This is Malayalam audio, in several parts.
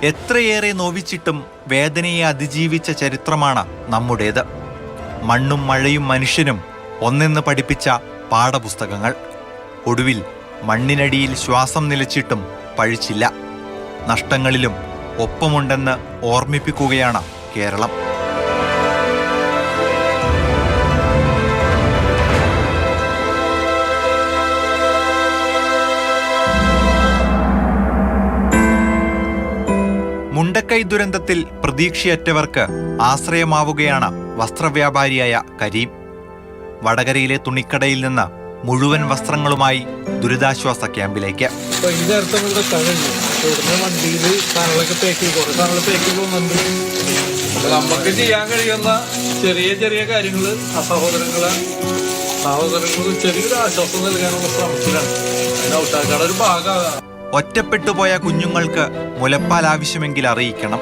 എത്രയേറെ നോവിച്ചിട്ടും വേദനയെ അതിജീവിച്ച ചരിത്രമാണ് നമ്മുടേത്. മണ്ണും മഴയും മനുഷ്യനും ഒന്നെന്ന് പഠിപ്പിച്ച പാഠപുസ്തകങ്ങൾ. ഒടുവിൽ മണ്ണിനടിയിൽ ശ്വാസം നിലച്ചിട്ടും പഴിച്ചില്ല. നഷ്ടങ്ങളിലും ഒപ്പമുണ്ടെന്ന് ഓർമ്മിപ്പിക്കുകയാണ് കേരളം. മുണ്ടക്കൈ ദുരന്തത്തിൽ പ്രതീക്ഷയറ്റവർക്ക് ആശ്രയമാവുകയാണ് വസ്ത്രവ്യാപാരിയായ കരീം. വടകരയിലെ തുണിക്കടയിൽ നിന്ന് മുഴുവൻ വസ്ത്രങ്ങളുമായി ദുരിതാശ്വാസ ക്യാമ്പിലേക്ക്. നമുക്ക് ചെയ്യാൻ കഴിയുന്ന ചെറിയ ചെറിയ കാര്യങ്ങൾ സഹോദരങ്ങൾ ചെറിയൊരു ആശ്വാസം നൽകാനുള്ള ശ്രമത്തിലാണ്. ഔഷധക്കട ഒരു ഭാഗമാണ്. ഒറ്റപ്പെട്ടുപോയ കുഞ്ഞുങ്ങൾക്ക് മുലപ്പാൽ ആവശ്യമെങ്കിൽ അറിയിക്കണം.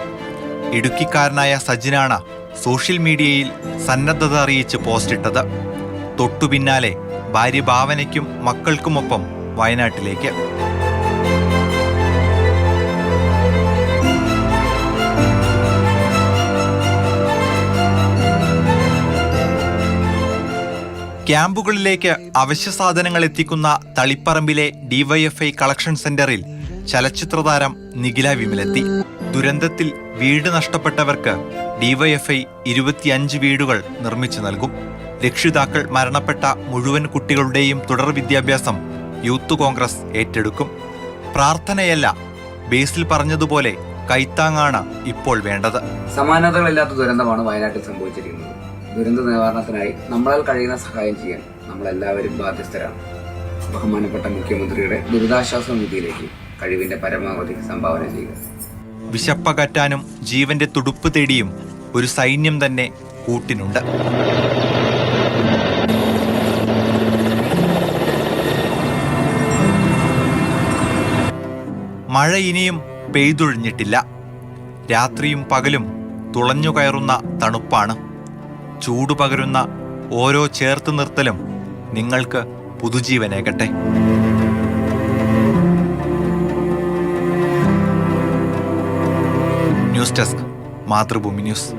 ഇടുക്കിക്കാരനായ സജിനാണ് സോഷ്യൽ മീഡിയയിൽ സന്നദ്ധത അറിയിച്ച് പോസ്റ്റിട്ടത്. തൊട്ടു പിന്നാലെ ഭാര്യ ഭാവനയ്ക്കും മക്കൾക്കുമൊപ്പം വയനാട്ടിലേക്ക്. ക്യാമ്പുകളിലേക്ക് അവശ്യ സാധനങ്ങൾ എത്തിക്കുന്ന തളിപ്പറമ്പിലെ ഡിവൈഎഫ്ഐ കളക്ഷൻ സെന്ററിൽ ചലച്ചിത്രതാരം നിഖില വിമലെത്തി. ദുരന്തത്തിൽ വീട് നഷ്ടപ്പെട്ടവർക്ക് ഡിവൈഎഫ്ഐ 25 വീടുകൾ നിർമ്മിച്ചു നൽകും. രക്ഷിതാക്കൾ മരണപ്പെട്ട മുഴുവൻ കുട്ടികളുടെയും തുടർ വിദ്യാഭ്യാസം യൂത്ത് കോൺഗ്രസ് ഏറ്റെടുക്കും. പ്രാർത്ഥനയല്ല, ബേസിൽ പറഞ്ഞതുപോലെ കൈത്താങ്ങാണ് ഇപ്പോൾ വേണ്ടത്. സമാനതകളില്ലാത്ത ദുരന്തമാണ് വയനാട്ടിൽ സംഭവിച്ചിരിക്കുന്നത്. ദുരന്ത നിവാരണത്തിനായി നമ്മളാൽ കഴിയുന്ന സഹായം ചെയ്യാൻ നമ്മളെല്ലാവരും ബാധ്യസ്ഥരാണ്. ബഹുമാനപ്പെട്ട മുഖ്യമന്ത്രിയുടെ ദുരിതാശ്വാസ നിധിയിലേക്ക് കഴിവിന്റെ പരമാവധി സംഭാവന ചെയ്യുക. വിശപ്പകറ്റാനും ജീവന്റെ തുടുപ്പ് തേടിയും ഒരു സൈന്യം തന്നെ കൂട്ടിനുണ്ട്. മഴ ഇനിയും പെയ്തൊഴിഞ്ഞിട്ടില്ല. രാത്രിയും പകലും തുളഞ്ഞു കയറുന്ന തണുപ്പാണ്. ചൂടുപകരുന്ന ഓരോ ചേർത്ത് നിർത്തലും നിങ്ങൾക്ക് പുതുജീവനേകട്ടെ. News desk, Mathrubhumi news.